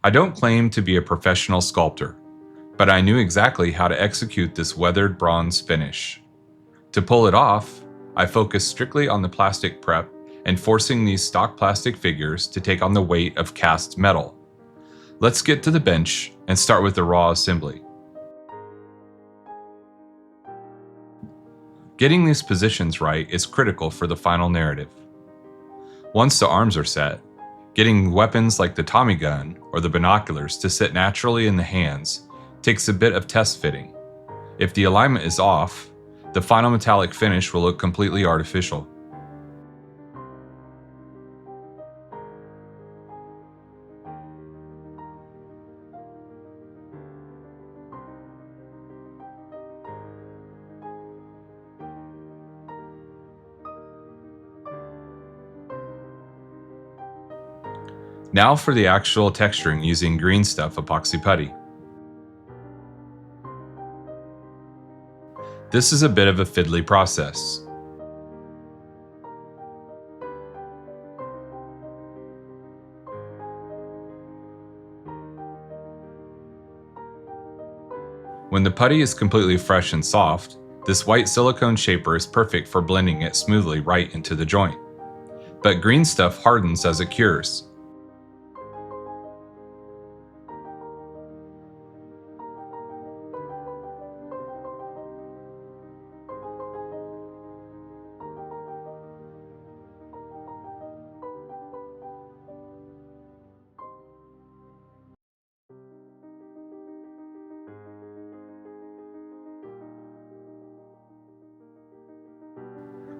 I don't claim to be a professional sculptor, but I knew exactly how to execute this weathered bronze finish. To pull it off, I focused strictly on the plastic prep and forcing these stock plastic figures to take on the weight of cast metal. Let's get to the bench and start with the raw assembly. Getting these positions right is critical for the final narrative. Once the arms are set, getting weapons like the Tommy gun or the binoculars to sit naturally in the hands takes a bit of test fitting. If the alignment is off, the final metallic finish will look completely artificial. Now for the actual texturing using green stuff epoxy putty. This is a bit of a fiddly process. When the putty is completely fresh and soft, this white silicone shaper is perfect for blending it smoothly right into the joint. But green stuff hardens as it cures.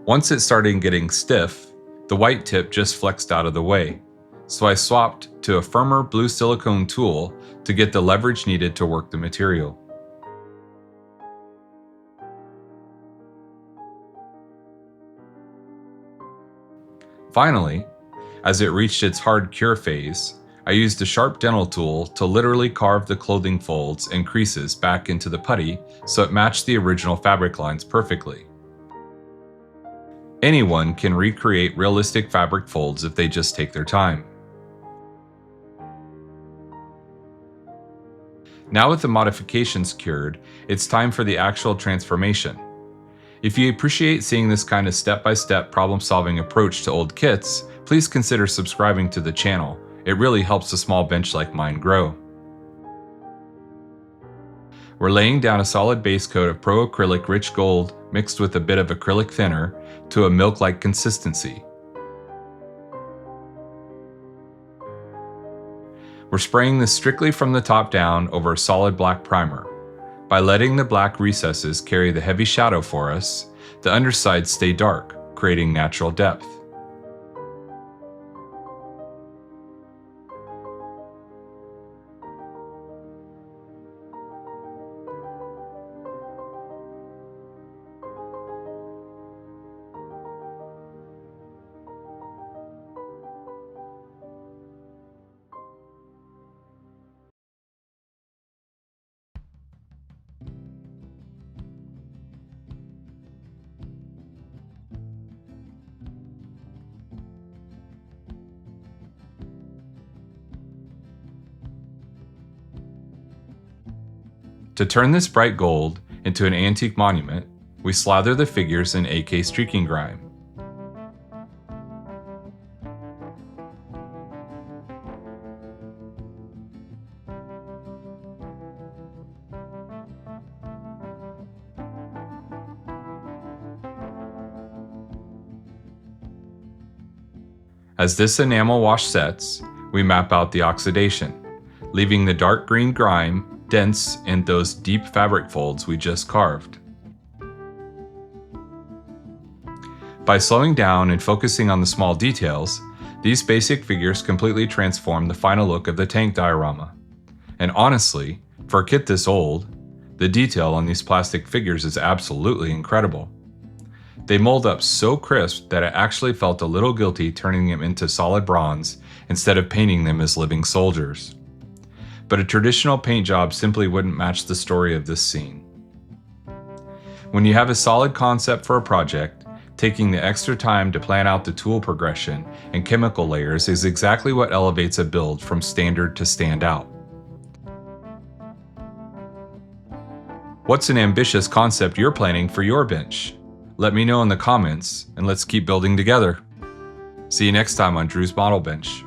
Once it started getting stiff, the white tip just flexed out of the way, so I swapped to a firmer blue silicone tool to get the leverage needed to work the material. Finally, as it reached its hard cure phase, I used a sharp dental tool to literally carve the clothing folds and creases back into the putty so it matched the original fabric lines perfectly. Anyone can recreate realistic fabric folds if they just take their time. Now with the modifications cured, it's time for the actual transformation. If you appreciate seeing this kind of step-by-step problem-solving approach to old kits, please consider subscribing to the channel. It really helps a small bench like mine grow. We're laying down a solid base coat of Pro Acryl Rich Gold mixed with a bit of acrylic thinner to a milk-like consistency. We're spraying this strictly from the top down over a solid black primer. By letting the black recesses carry the heavy shadow for us, the undersides stay dark, creating natural depth. To turn this bright gold into an antique monument, we slather the figures in AK Streaking Grime. As this enamel wash sets, we map out the oxidation, leaving the dark green grime dense in those deep fabric folds we just carved. By slowing down and focusing on the small details, these basic figures completely transform the final look of the tank diorama. And honestly, for a kit this old, the detail on these plastic figures is absolutely incredible. They mold up so crisp that it actually felt a little guilty turning them into solid bronze instead of painting them as living soldiers. But a traditional paint job simply wouldn't match the story of this scene. When you have a solid concept for a project, Taking the extra time to plan out the tool progression and chemical layers is exactly what elevates a build from standard to standout. What's an ambitious concept you're planning for your bench? Let me know in the comments, and let's keep building together. See you next time on Drew's Model Bench.